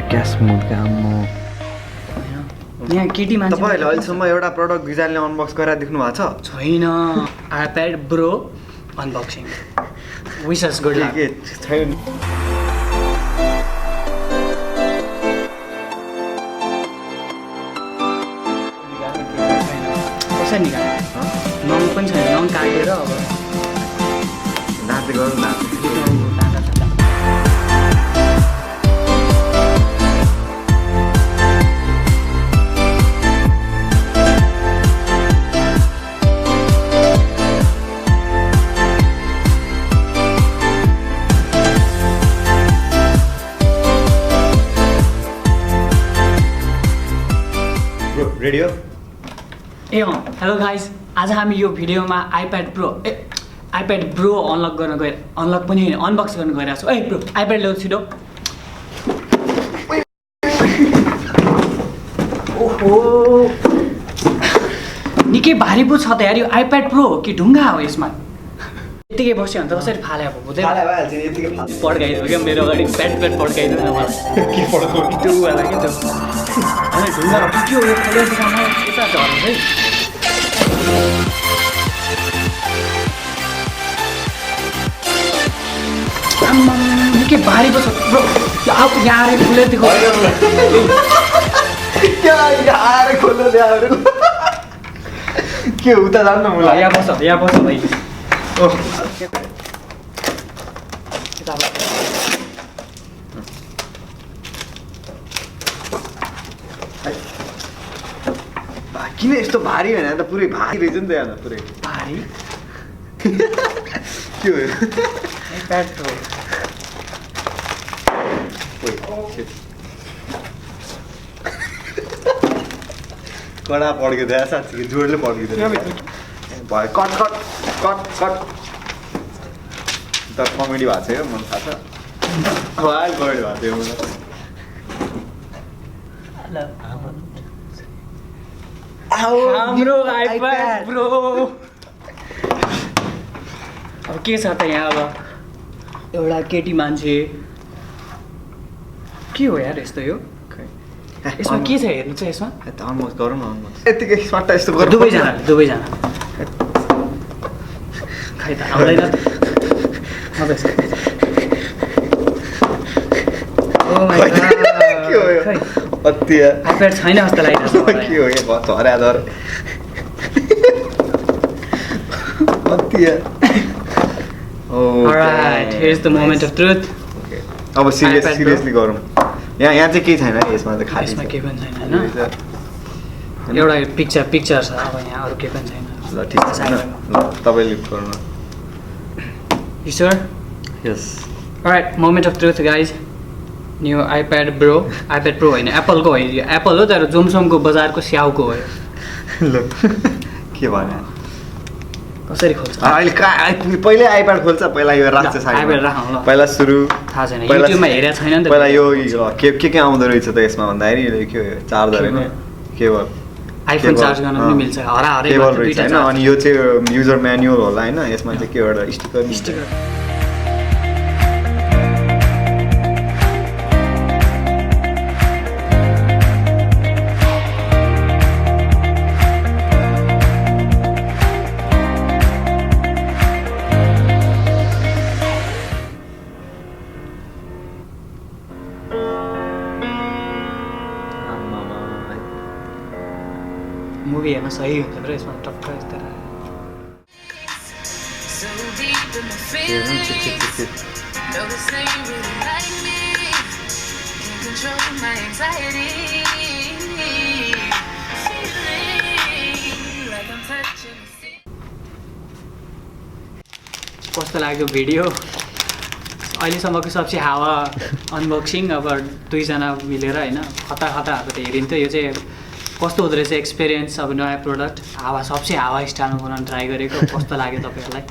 क्या स्मुथ काम म यहाँ केटी मान्छे तपाईहरुले अहिलेसम्म एउटा प्रोडक्ट डिजाइनले अनबक्स गरेर देख्नु भएको छ छैन आइप्याड ब्रो अनबक्सिङ विशेष गुड लक के छैन कसरी निकाल्यो नङ पनि छैन नङ काटेर अब नाच्दै गरौँ नाच्दै रेडियो ए अँ हेलो गाइस आज हामी यो भिडियोमा आइप्याड ब्रो अनलक गर्न गएर अनलक पनि होइन अनबक्स गर्न गइरहेको छु ए ब्रो आइप्याड ल्याउ छिटो ओहो निकै भारी पो छ त यार यो आइप्याड प्रो हो कि ढुङ्गा हो यसमा यतिकै बस्यो भने त कसरी फाले अब हुँदैन पड्काइदियो क्या मेरो अगाडि प्याड पड्काइदियो न मलाई के पड्काउनु त्यो वाला के त्यो होइन ढुङ्गा हो कि के हो यो खोलेर देखाउन यता झर्छ है आम्माम निकै भारी पो छ ब्रो अब यहाँ आएर खोलेर देखाउ आएर खोल्नु ल्याएर के उता जान्न मलाई यहाँ बस भाइ किन यस्तो भारी होइन त पुरै भारी रहेछ नि त यहाँ पुरै भारी के हो आइप्याड प्रो कडा पड्किँदै साँच्चै जोडले पड्किँदै भयो कट त कमेडी भएको छ यो मलाई थाहा छ कमेडी भएको थियो हाम्रो आइप्याड ब्रो अब के छ त यहाँ अब एउटा केटी मान्छे के हो यार यस्तो यो यसमा के छ हेर्नु चाहिँ यसमा अनबक्स गरौँ न अनबक्स यतिकै सट्टा यस्तो गरौँ दुवैजना खै त आउँदैन के हो यो अत्या आइप्याड छैन जस्तो लागिरहेको छ के हो यो झर्याधर अत्या Alright, here's the moment of truth. अब सिरियसली गरौँ यहाँ चाहिँ केही छैन यसमा त खाली यसमा केही पनि छैन होइन एउटा पिक्चर छ अब यहाँ अरू केही पनि छैन ल ठिक छ ल तपाईँले गर्नु You sure? Yes Alright, moment of truth guys. New iPad pro होइन एप्पलको हो यो एप्पल हो तर जोमसोमको बजारको स्याउको हो ल के भन्यो कसरी खोल्छ अहिले पहिल्यै आइप्याड खोल्छ पहिला यो राख्छ आइप्याड राखौँ ल पहिला सुरु थाहा छैन युट्युबमा हेरेको छैन नि त पहिला यो के आउँदो रहेछ त यसमा भन्दाखेरि के हो चार्जर होइन केबल आइफोन चार्ज गर्न पनि मिल्छ हराहरै केबल रहेछ होइन अनि यो चाहिँ युजर म्यानुअल होला होइन यसमा चाहिँ के एउटा स्टिकर मुभी हेर्न सही हुन्छ र यसमा टक्क यस्तो कस्तो लाग्यो भिडियो अहिलेसम्मको सबसे हावा अनबक्सिङ अब दुईजना मिलेर होइन खतराहरूको त हेरिन्थ्यो यो चाहिँ कस्तो हुँदो रहेछ एक्सपिरियन्स अब नयाँ प्रोडक्ट सबसे हावा स्टाइलमा बनाउन ट्राई गरेको कस्तो लाग्यो तपाईँहरूलाई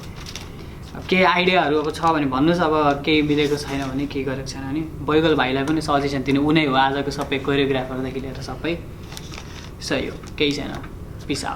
अब केही आइडियाहरू अब छ भने भन्नुहोस् अब केही मिलेको छैन भने केही गरेको छैन भने बैगल भाइलाई पनि सजेसन दिनु उनै हो आजको सबै कोरियोग्राफरदेखि लिएर सबै सही हो केही छैन पिस आउट